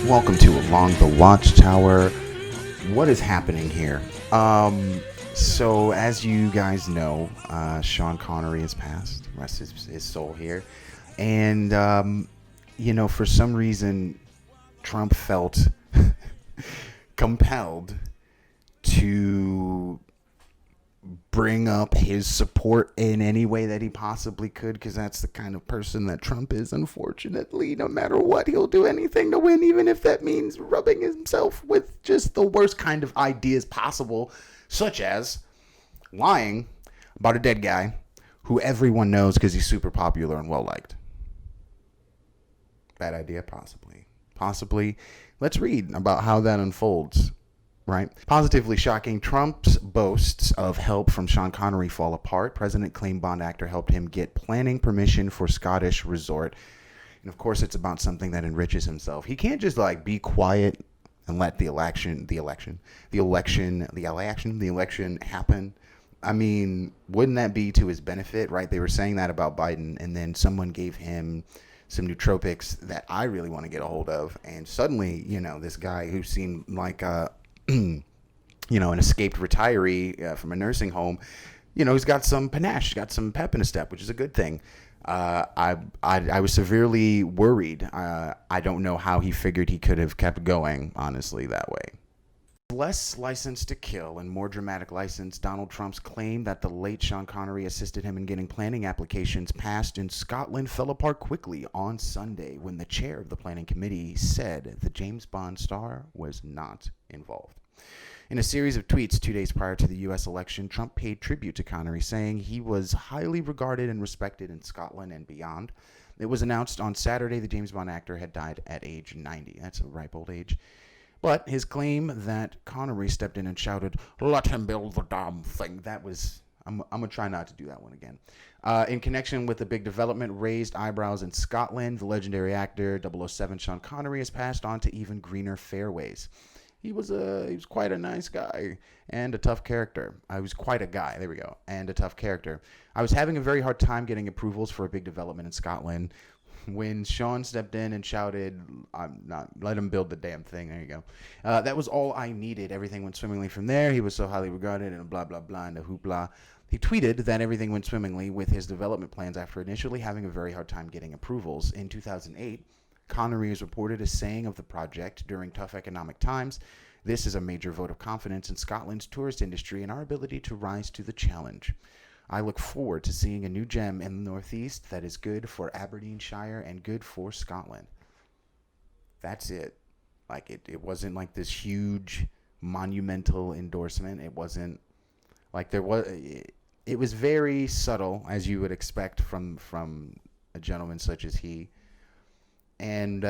Welcome to Along the Watchtower. What is happening here? So as you guys know, Sean Connery has passed. Rest his soul here. And, for some reason, Trump felt compelled to bring up his support in any way that he possibly could, because that's the kind of person that Trump is, unfortunately. No matter what, he'll do anything to win, even if that means rubbing himself with just the worst kind of ideas possible, such as lying about a dead guy who everyone knows because he's super popular and well-liked. Bad idea? Possibly. Let's read about how that unfolds. Right. Positively shocking. Trump's boasts of help from Sean Connery fall apart. President claimed Bond actor helped him get planning permission for Scottish resort. And of course, it's about something that enriches himself. He can't just be quiet and let the election happen. I mean, wouldn't that be to his benefit, right? They were saying that about Biden, and then someone gave him some nootropics that I really want to get a hold of. And suddenly, this guy who seemed like an escaped retiree from a nursing home, he's got some panache, got some pep in his step, which is a good thing. I was severely worried. I don't know how he figured he could have kept going, honestly, that way. Less license to kill and more dramatic license, Donald Trump's claim that the late Sean Connery assisted him in getting planning applications passed in Scotland fell apart quickly on Sunday when the chair of the planning committee said the James Bond star was not involved. In a series of tweets 2 days prior to the U.S. election, Trump paid tribute to Connery, saying he was highly regarded and respected in Scotland and beyond. It was announced on Saturday the James Bond actor had died at age 90. That's a ripe old age. But his claim that Connery stepped in and shouted, "Let him build the damn thing," that was... I'm going to try not to do that one again. In connection with the big development, raised eyebrows in Scotland, the legendary actor 007 Sean Connery has passed on to even greener fairways. He was quite a nice guy and a tough character. I was quite a guy. There we go. And a tough character. I was having a very hard time getting approvals for a big development in Scotland. When Sean stepped in and shouted, let him build the damn thing. There you go. That was all I needed. Everything went swimmingly from there. He was so highly regarded and blah, blah, blah, and a hoopla. He tweeted that everything went swimmingly with his development plans after initially having a very hard time getting approvals. In 2008, Connery is reported as saying of the project during tough economic times, "This is a major vote of confidence in Scotland's tourist industry and our ability to rise to the challenge. I look forward to seeing a new gem in the Northeast that is good for Aberdeenshire and good for Scotland." That's it. It wasn't like this huge monumental endorsement. It wasn't like it was very subtle, as you would expect from a gentleman such as he. And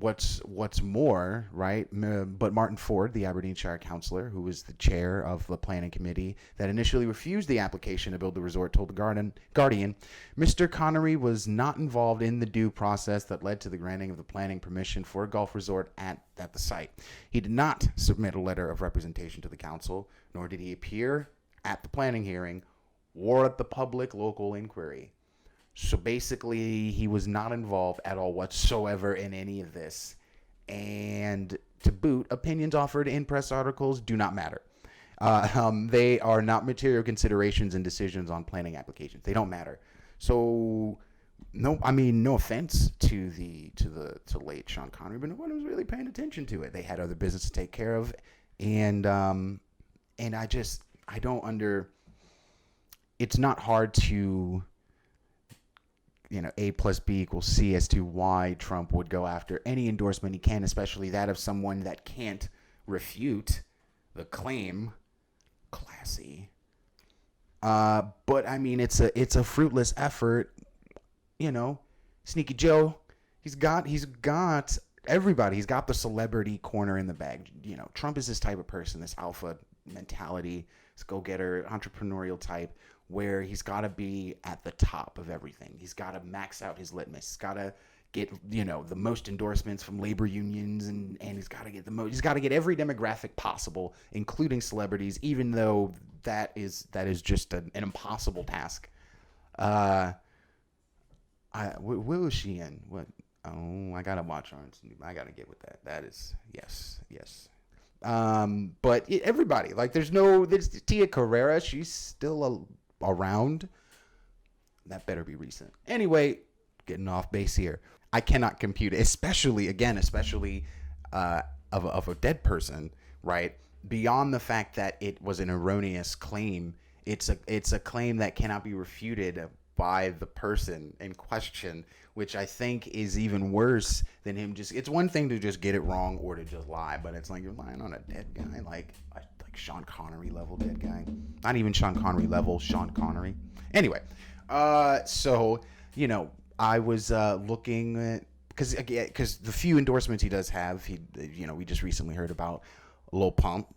what's more, right? But Martin Ford, the Aberdeenshire councillor, who was the chair of the planning committee that initially refused the application to build the resort, told the Guardian, "Mr. Connery was not involved in the due process that led to the granting of the planning permission for a golf resort at the site. He did not submit a letter of representation to the council, nor did he appear at the planning hearing or at the public local inquiry." So basically, he was not involved at all whatsoever in any of this. And to boot, opinions offered in press articles do not matter. They are not material considerations in decisions on planning applications. They don't matter. So, no offense to late Sean Connery, but no one was really paying attention to it. They had other business to take care of, and I don't It's not hard to A plus B equals C as to why Trump would go after any endorsement he can, especially that of someone that can't refute the claim. Classy. But it's a fruitless effort. Sneaky Joe, he's got everybody. He's got the celebrity corner in the bag. Trump is this type of person, this alpha mentality, this go-getter, entrepreneurial type, where he's got to be at the top of everything. He's got to max out his litmus. He's got to get, the most endorsements from labor unions, and he's got to get he's got to get every demographic possible, including celebrities, even though that is just an impossible task. What was she in? What? Oh, I gotta watch Orange. I gotta get with that. That is yes, yes. But everybody like there's Tia Carrera. She's still around. That better be recent. Anyway, getting off base here. I cannot compute it, especially of a dead person, right? Beyond the fact that it was an erroneous claim, it's a claim that cannot be refuted by the person in question, which I think is even worse than him just. It's one thing to just get it wrong or to just lie, but it's like you're lying on a dead guy, like Sean Connery level dead guy. Not even Sean Connery level, Sean Connery. Anyway, so I was looking at because the few endorsements he does have, we just recently heard about Lil Pump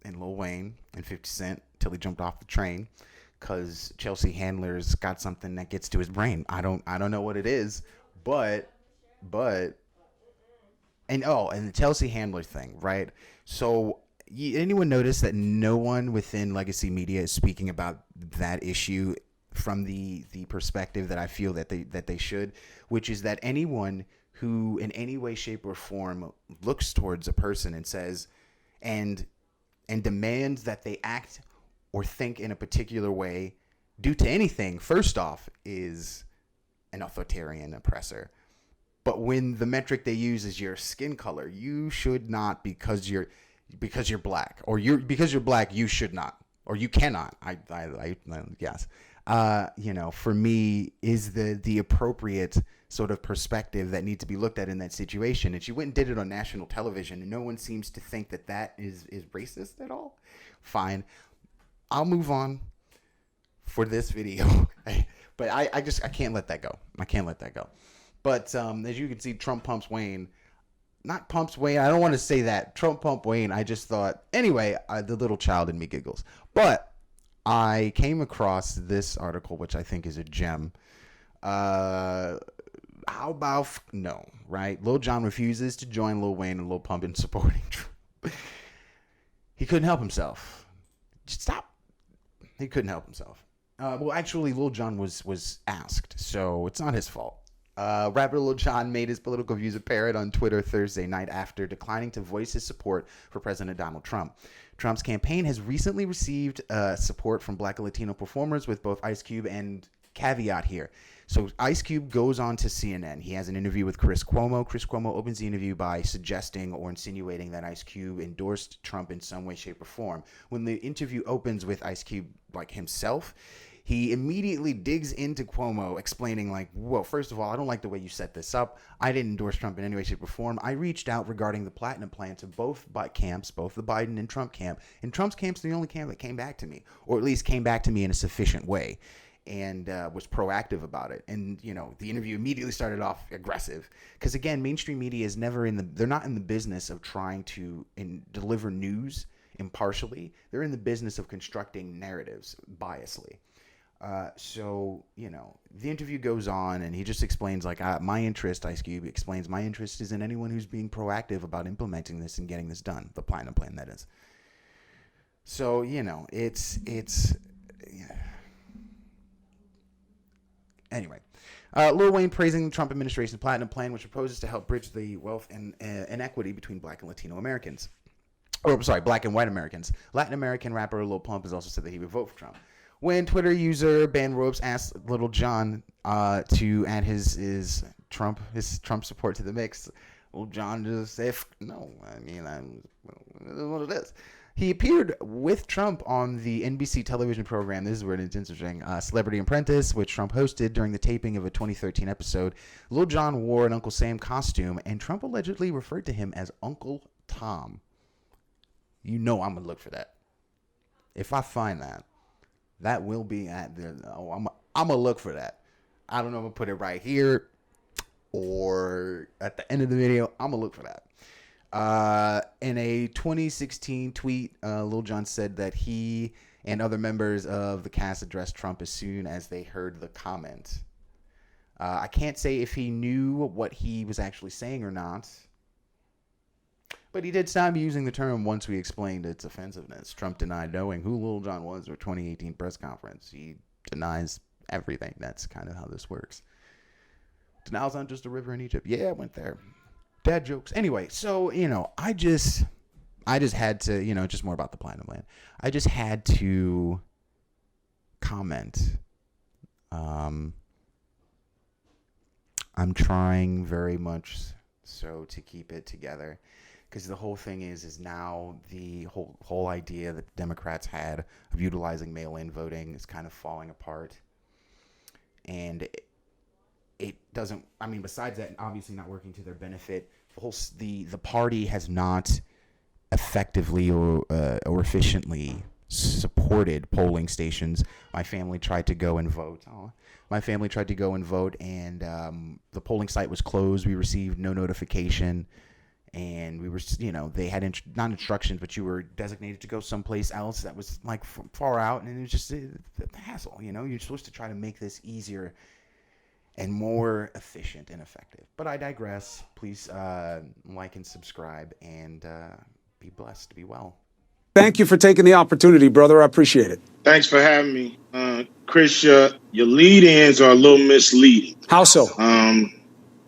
and Lil Wayne and 50 Cent till he jumped off the train because Chelsea Handler's got something that gets to his brain. I don't know what it is, but and the Chelsea Handler thing, right? So anyone notice that no one within legacy media is speaking about that issue from the perspective that I feel that they should, which is that anyone who in any way, shape, or form looks towards a person and says and demands that they act or think in a particular way due to anything, first off, is an authoritarian oppressor. But when the metric they use is your skin color, you should not because you're black, or because you're black, you should not, or you cannot. Yes. For me, is the appropriate sort of perspective that needs to be looked at in that situation. And she went and did it on national television, and no one seems to think that is racist at all. Fine, I'll move on for this video. But I can't let that go. I can't let that go. But as you can see, Trump pumps Wayne. Not pumps Wayne. I don't want to say that. Trump pump Wayne. I just thought. Anyway, the little child in me giggles. But I came across this article, which I think is a gem. How about no, right? Lil Jon refuses to join Lil Wayne and Lil Pump in supporting Trump. He couldn't help himself. Just stop. He couldn't help himself. Well, actually, Lil Jon was asked, so it's not his fault. Rapper Lil Jon made his political views apparent on Twitter Thursday night after declining to voice his support for President Donald Trump. Trump's campaign has recently received support from Black and Latino performers, with both Ice Cube and caveat here. So Ice Cube goes on to CNN. He has an interview with Chris Cuomo. Chris Cuomo opens the interview by suggesting or insinuating that Ice Cube endorsed Trump in some way, shape, or form. When the interview opens with Ice Cube himself, he immediately digs into Cuomo, explaining well, first of all, I don't like the way you set this up. I didn't endorse Trump in any way, shape, or form. I reached out regarding the platinum plan to both camps, both the Biden and Trump camp. And Trump's camp's the only camp that came back to me, or at least came back to me in a sufficient way, and was proactive about it. And, the interview immediately started off aggressive. Because, again, mainstream media is never they're not in the business of trying to deliver news impartially. They're in the business of constructing narratives biasly. So, the interview goes on, and he just explains, my interest, Ice Cube explains, my interest is in anyone who's being proactive about implementing this and getting this done. The platinum plan, that is. So, it's yeah. Anyway, Lil Wayne praising the Trump administration's platinum plan, which proposes to help bridge the wealth and inequity between Black and Latino Americans. Black and white Americans. Latin American rapper Lil Pump has also said that he would vote for Trump. When Twitter user Ben Ropes asked Lil Jon to add his Trump support to the mix, Lil Jon just said no. I mean, what it is. He appeared with Trump on the NBC television program. This is where it's interesting. Celebrity Apprentice, which Trump hosted during the taping of a 2013 episode. Lil Jon wore an Uncle Sam costume, and Trump allegedly referred to him as Uncle Tom. I'm gonna look for that. If I find that. That will be at the. I'm gonna look for that. I don't know if I'm gonna put it right here or at the end of the video. I'm gonna look for that. In a 2016 tweet, Lil Jon said that he and other members of the cast addressed Trump as soon as they heard the comment. I can't say if he knew what he was actually saying or not. But he did stop using the term once we explained its offensiveness. Trump denied knowing who Lil Jon was at a 2018 press conference. He denies everything. That's kind of how this works. Nil's not just a river in Egypt. Yeah, I went there. Dad jokes. Anyway, so, I just had to, just more about the Platinum Land. I just had to comment. I'm trying very much so to keep it together, because the whole thing is now the whole idea that the Democrats had of utilizing mail-in voting is kind of falling apart. And it doesn't, besides that, obviously not working to their benefit, the party has not effectively or efficiently supported polling stations. My family tried to go and vote. And the polling site was closed. We received no notification, and we were, they had not instructions, but you were designated to go someplace else that was like far out, and it was just a hassle. You're supposed to try to make this easier and more efficient and effective. But I digress. Please like and subscribe, and be blessed. Be well. Thank you for taking the opportunity, brother. I appreciate it. Thanks for having me. Chris, your lead-ins are a little misleading. How so?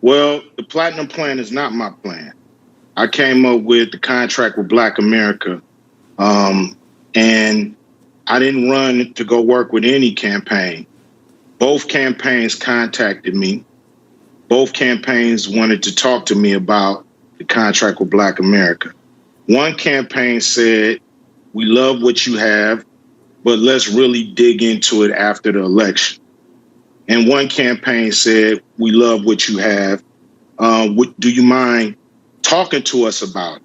Well, the Platinum Plan is not my plan. I came up with the contract with Black America, and I didn't run to go work with any campaign. Both campaigns contacted me. Both campaigns wanted to talk to me about the contract with Black America. One campaign said, "We love what you have, but let's really dig into it after the election." And one campaign said, "We love what you have. Do you mind talking to us about it?"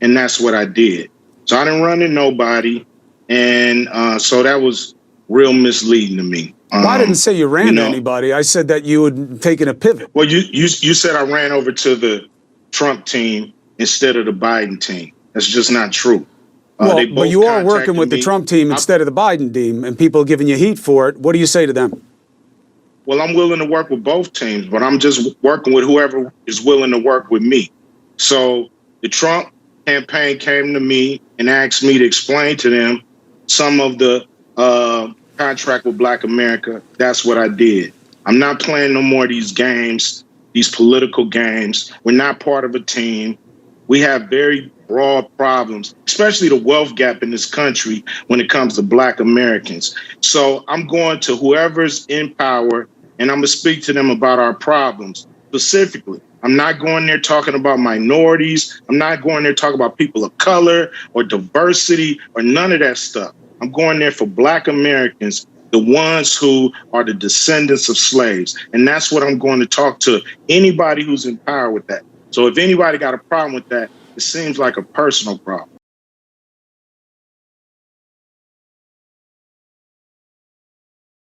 And that's what I did. So I didn't run to nobody. And so that was real misleading to me. Well, I didn't say you ran to anybody. I said that you had taken a pivot. Well, you said I ran over to the Trump team instead of the Biden team. That's just not true. Well, but you are working with the Trump team instead of the Biden team, and people are giving you heat for it. What do you say to them? Well, I'm willing to work with both teams, but I'm just working with whoever is willing to work with me. So the Trump campaign came to me and asked me to explain to them some of the contract with Black America. That's what I did. I'm not playing no more of these games, these political games. We're not part of a team. We have very broad problems, especially the wealth gap in this country when it comes to Black Americans. So I'm going to whoever's in power, and I'm going to speak to them about our problems specifically. I'm not going there talking about minorities. I'm not going there talking about people of color or diversity or none of that stuff. I'm going there for Black Americans, the ones who are the descendants of slaves. And that's what I'm going to talk to anybody who's in power with that. So if anybody got a problem with that, it seems like a personal problem.